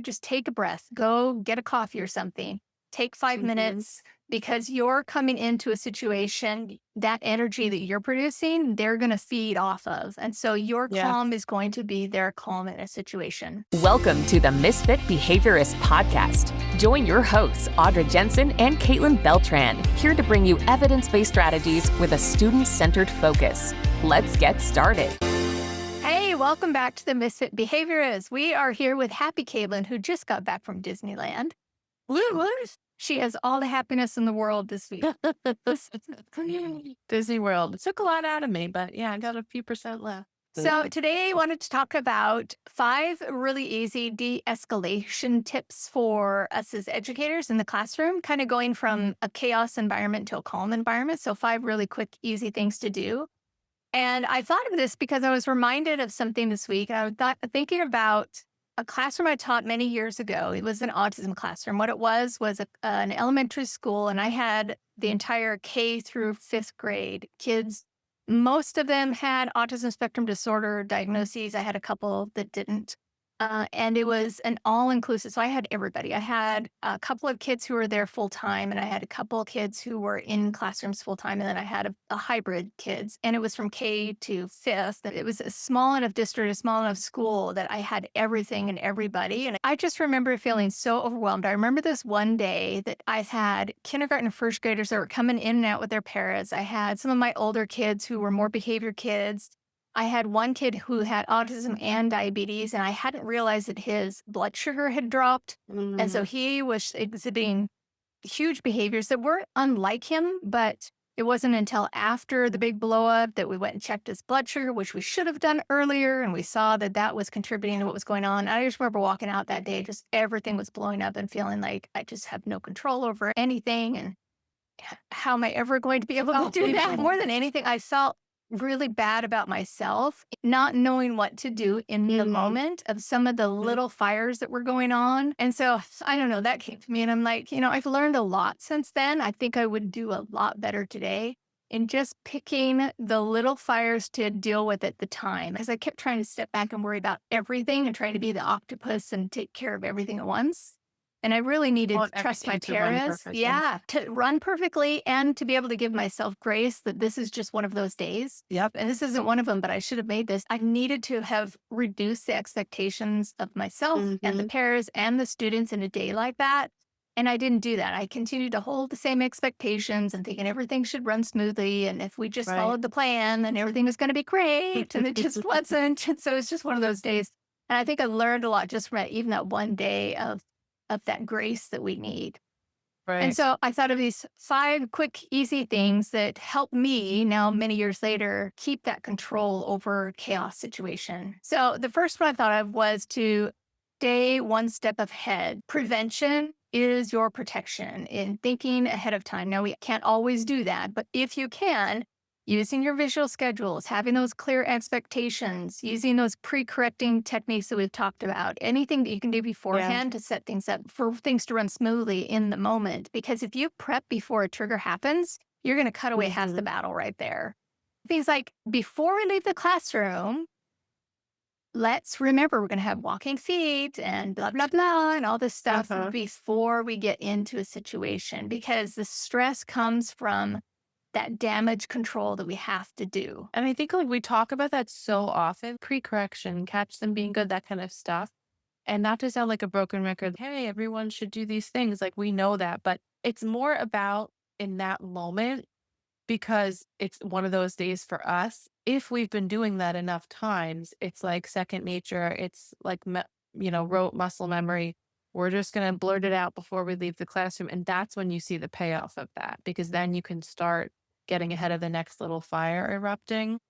Just take a breath, go get a coffee or something. Take 5 minutes because you're coming into a situation, that energy that you're producing, they're going to feed off of. And so your Yeah. calm is going to be their calm in a situation. Welcome to the Misfit Behaviorists podcast. Join your hosts, Audra Jensen and Caitlin Beltran, here to bring you evidence-based strategies with a student-centered focus. Let's get started. Hey, welcome back to the Misfit Behaviorists. We are here with Happy Caitlin, who just got back from Disneyland. What? She has all the happiness in the world this week. Disney World. It took a lot out of me, but yeah, I got a few percent left. So today I wanted to talk about 5 really easy de-escalation tips for us as educators in the classroom, kind of going from a chaos environment to a calm environment. So 5 really quick, easy things to do. And I thought of this because I was reminded of something this week. I was thinking about a classroom I taught many years ago. It was an autism classroom. What it was an elementary school, and I had the entire K through 5th grade kids. Most of them had autism spectrum disorder diagnoses. I had a couple that didn't. And it was an all-inclusive. So I had everybody. I had a couple of kids who were there full-time, and I had a couple of kids who were in classrooms full-time, and then I had a hybrid kids. And it was from K to 5th. It was a small enough district, a small enough school that I had everything and everybody. And I just remember feeling so overwhelmed. I remember this one day that I had kindergarten and first graders that were coming in and out with their parents. I had some of my older kids who were more behavior kids. I had one kid who had autism and diabetes, and I hadn't realized that his blood sugar had dropped. And so he was exhibiting huge behaviors that weren't unlike him, but it wasn't until after the big blow up that we went and checked his blood sugar, which we should have done earlier. And we saw that that was contributing to what was going on. I just remember walking out that day, just everything was blowing up and feeling like I just have no control over anything. And how am I ever going to be able to do that? More than anything, I felt really bad about myself, not knowing what to do in the moment of some of the little fires that were going on. And so I don't know, that came to me and I'm like, I've learned a lot since then. I think I would do a lot better today in just picking the little fires to deal with at the time. Because I kept trying to step back and worry about everything and try to be the octopus and take care of everything at once. And I really needed Want to trust my everything to run parents. perfectly. Yeah, to run perfectly and to be able to give myself grace that this is just one of those days. Yep. And this isn't one of them, but I should have made this. I needed to have reduced the expectations of myself and the parents and the students in a day like that. And I didn't do that. I continued to hold the same expectations and thinking everything should run smoothly. And if we just Right. followed the plan, then everything was going to be great. And it just wasn't. And so it's just one of those days. And I think I learned a lot just from even that one day of that grace that we need. And Right. so I thought of these 5 quick, easy things that help me now, many years later, keep that control over chaos situation. So the first one I thought of was to stay one step ahead. Prevention is your protection in thinking ahead of time. Now, we can't always do that, but if you can, using your visual schedules, having those clear expectations, using those pre-correcting techniques that we've talked about, anything that you can do beforehand to set things up for things to run smoothly in the moment. Because if you prep before a trigger happens, you're going to cut away half the battle right there. Things like before we leave the classroom, let's remember we're going to have walking feet and blah, blah, blah, and all this stuff before we get into a situation, because the stress comes from that damage control that we have to do. And I think we talk about that so often, pre-correction, catch them being good, that kind of stuff. And not to sound like a broken record, hey, everyone should do these things. We know that, but it's more about in that moment, because it's one of those days for us. If we've been doing that enough times, it's like second nature. It's like, rote muscle memory. We're just going to blurt it out before we leave the classroom. And that's when you see the payoff of that, because then you can start getting ahead of the next little fire erupting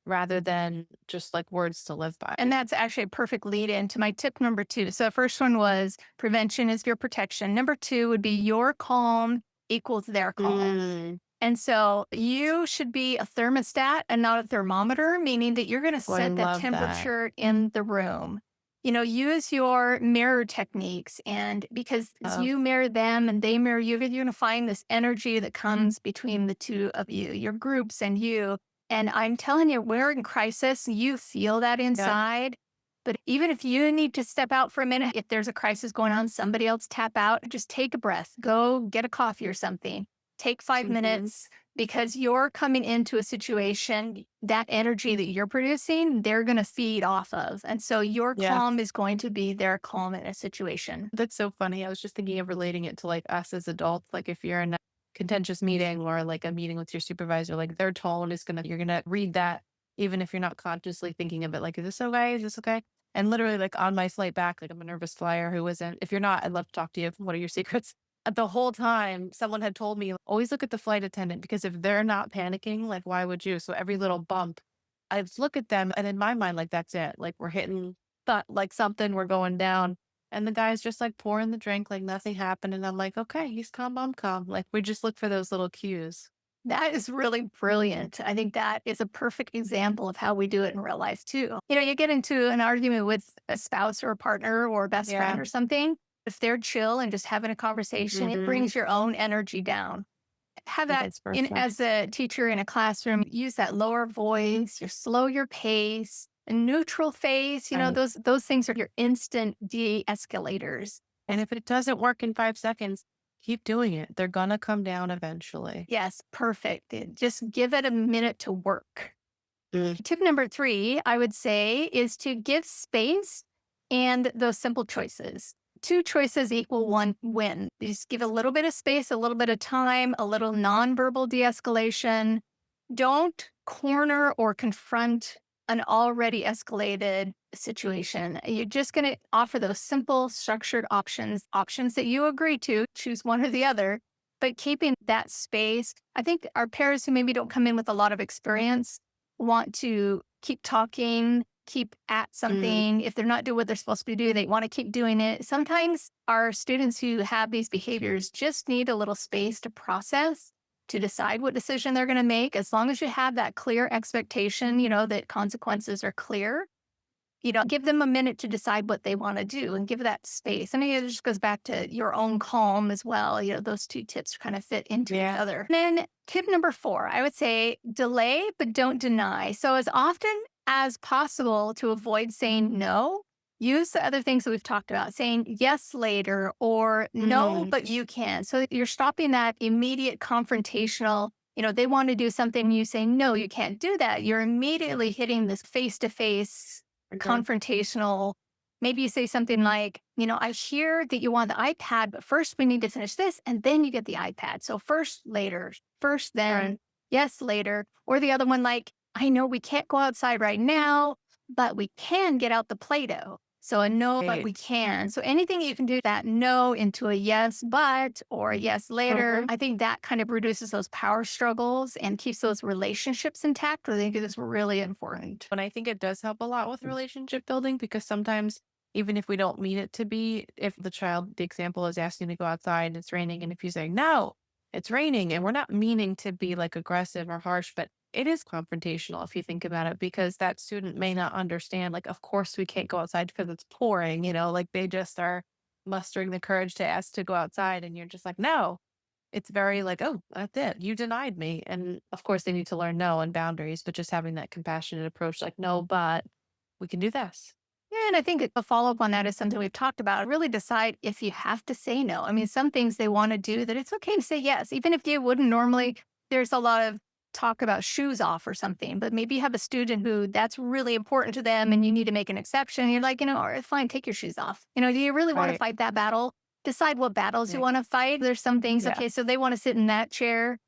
rather than just words to live by. And that's actually a perfect lead into my tip number 2. So the first one was prevention is your protection. Number 2 would be your calm equals their calm. And so you should be a thermostat and not a thermometer, meaning that you're going to set that temperature in the room. Use your mirror techniques. And because as you mirror them and they mirror you, you're going to find this energy that comes between the two of you, your groups and you. And I'm telling you, we're in crisis. You feel that inside. But even if you need to step out for a minute, if there's a crisis going on, somebody else tap out, just take a breath, go get a coffee or something. Take 5 minutes because you're coming into a situation, that energy that you're producing, they're going to feed off of. And so your Yeah. calm is going to be their calm in a situation. That's so funny. I was just thinking of relating it to like us as adults. Like if you're in a contentious meeting or like a meeting with your supervisor, like their tone is you're gonna read that even if you're not consciously thinking of it. Like, is this okay? Is this okay? And literally like on my flight back, like I'm a nervous flyer who isn't, if you're not, I'd love to talk to you. What are your secrets? The whole time someone had told me, always look at the flight attendant because if they're not panicking, like why would you? So every little bump, I look at them and in my mind, like that's it. Like we're hitting like something, we're going down. And the guy's just like pouring the drink like nothing happened. And I'm like, okay, he's calm, I'm calm. Like we just look for those little cues. That is really brilliant. I think that is a perfect example of how we do it in real life too. You get into an argument with a spouse or a partner or a best Yeah. friend or something. If they're chill and just having a conversation, it brings your own energy down. Have that That's perfect. as a teacher in a classroom, use that lower voice, you slow your pace, a neutral face, Right. those things are your instant de-escalators. And if it doesn't work in 5 seconds, keep doing it. They're gonna come down eventually. Yes, perfect. Just give it a minute to work. Mm. Tip number 3, I would say, is to give space and those simple choices. 2 choices equal 1 win. Just give a little bit of space, a little bit of time, a little nonverbal de-escalation. Don't corner or confront an already escalated situation. You're just going to offer those simple, structured options that you agree to, choose one or the other, but keeping that space. I think our parents who maybe don't come in with a lot of experience want to keep talking, keep at Mm. something. If they're not doing what they're supposed to do, they want to keep doing it. Sometimes our students who have these behaviors just need a little space to process, to decide what decision they're going to make. As long as you have that clear expectation, that consequences are clear, give them a minute to decide what they want to do and give that space. And it just goes back to your own calm as well. Those 2 tips kind of fit into each Yeah. other. And then tip number 4, I would say delay, but don't deny. So as often as possible to avoid saying no, use the other things that we've talked about, saying yes later or no, Mhm. but you can. So you're stopping that immediate confrontational. They want to do something, you say, no, you can't do that. You're immediately hitting this face to face Mhm. confrontational. Maybe you say something like, I hear that you want the iPad, but first we need to finish this and then you get the iPad. So first, later, first, Right. then, yes, later. Or the other one, like, I know we can't go outside right now, but we can get out the Play Doh. So a no, but we Right. can. So anything you can do that no into a yes, but or a yes later, Mhm. I think that kind of reduces those power struggles and keeps those relationships intact. I think it is really important. And I think it does help a lot with relationship building because sometimes, even if we don't mean it to be, if the child, the example is asking to go outside and it's raining, and if you say, no, it's raining, and we're not meaning to be like aggressive or harsh, but it is confrontational if you think about it, because that student may not understand, like, of course we can't go outside because it's pouring, like they just are mustering the courage to ask to go outside. And you're just like, no, it's very like, "Oh, that's it. You denied me." And of course, they need to learn no and boundaries, but just having that compassionate approach, like, "No, but we can do this." Yeah, and I think a follow up on that is something we've talked about. Really decide if you have to say no. I mean, some things they want to do that it's okay to say yes, even if you wouldn't normally. There's a lot of talk about shoes off or something, but maybe you have a student who that's really important to them and you need to make an exception. You're like, all right, fine, take your shoes off. Do you really want to Right. fight that battle? Decide what battles you Right. want to fight. There's some things, Yeah. okay, so they want to sit in that chair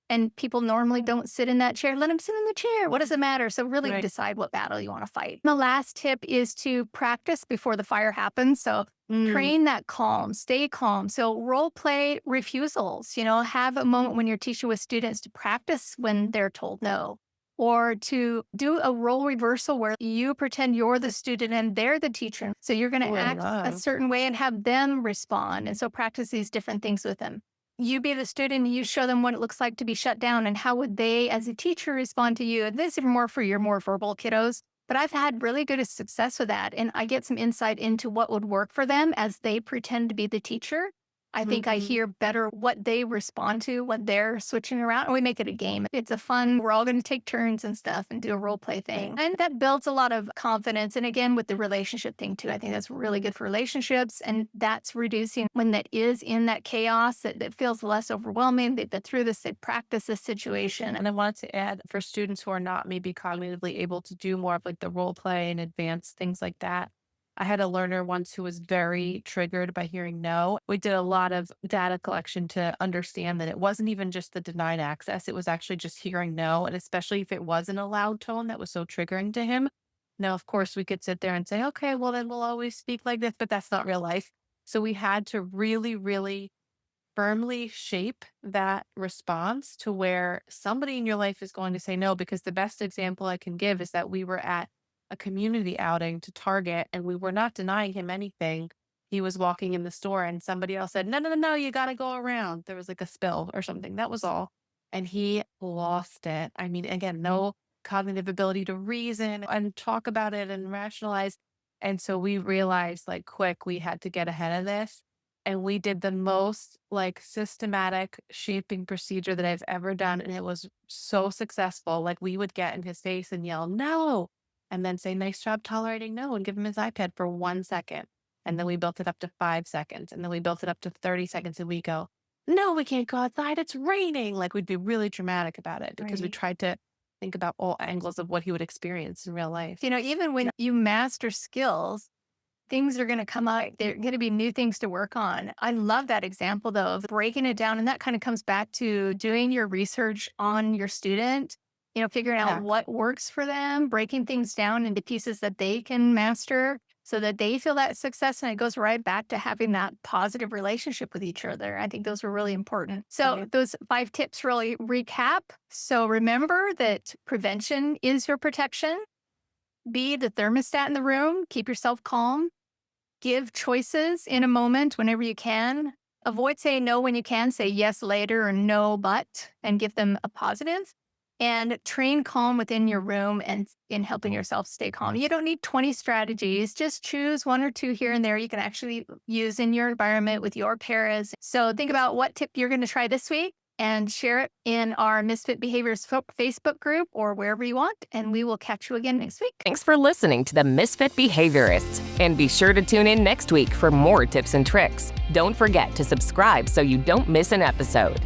and people normally don't sit in that chair. Let them sit in the chair. What does it matter? So really Right. decide what battle you want to fight. The last tip is to practice before the fire happens. So Mm. train that calm, stay calm. So role play refusals, have a moment when you're teaching with students to practice when they're told no. Or to do a role reversal where you pretend you're the student and they're the teacher. So you're going Ooh, to I act a love. certain way and have them respond. And so practice these different things with them. You be the student, you show them what it looks like to be shut down and how would they as a teacher respond to you. And this is more for your more verbal kiddos, but I've had really good success with that. And I get some insight into what would work for them as they pretend to be the teacher. I think I hear better what they respond to when they're switching around. And we make it a game. It's a fun, we're all going to take turns and stuff and do a role play thing. And that builds a lot of confidence. And again, with the relationship thing too, I think that's really good for relationships. And that's reducing when that is in that chaos, that feels less overwhelming. They've been through this, they've practiced this situation. And I wanted to add for students who are not maybe cognitively able to do more of like the role play and advanced things like that. I had a learner once who was very triggered by hearing no. We did a lot of data collection to understand that it wasn't even just the denied access. It was actually just hearing no. And especially if it was in a loud tone that was so triggering to him. Now, of course, we could sit there and say, okay, well, then we'll always speak like this, but that's not real life. So we had to really, really firmly shape that response to where somebody in your life is going to say no. Because the best example I can give is that we were at a community outing to Target and we were not denying him anything. He was walking in the store and somebody else said, no, no, no, no, you got to go around. There was like a spill or something. That was all. And he lost it. I mean, again, no cognitive ability to reason and talk about it and rationalize. And so we realized like quick, we had to get ahead of this. And we did the most like systematic shaping procedure that I've ever done. And it was so successful. Like we would get in his face and yell, no, and then say, nice job tolerating no, and give him his iPad for 1 second. And then we built it up to 5 seconds. And then we built it up to 30 seconds. And we go, no, we can't go outside. It's raining. Like we'd be really dramatic about it because we Right. tried to think about all angles of what he would experience in real life. Even when you master skills, things are going to come out. There are going to be new things to work on. I love that example, though, of breaking it down. And that kind of comes back to doing your research on your student, figuring out Yeah. what works for them, breaking things down into pieces that they can master so that they feel that success. And it goes right back to having that positive relationship with each other. I think those are really important. So, Right. those 5 tips really recap. So, remember that prevention is your protection. Be the thermostat in the room. Keep yourself calm. Give choices in a moment whenever you can. Avoid saying no when you can. Say yes later or no but, and give them a positive. And train calm within your room and in helping yourself stay calm. You don't need 20 strategies. Just choose one or two here and there you can actually use in your environment with your paras. So think about what tip you're going to try this week and share it in our Misfit Behaviors Facebook group or wherever you want. And we will catch you again next week. Thanks for listening to the Misfit Behaviorists. And be sure to tune in next week for more tips and tricks. Don't forget to subscribe so you don't miss an episode.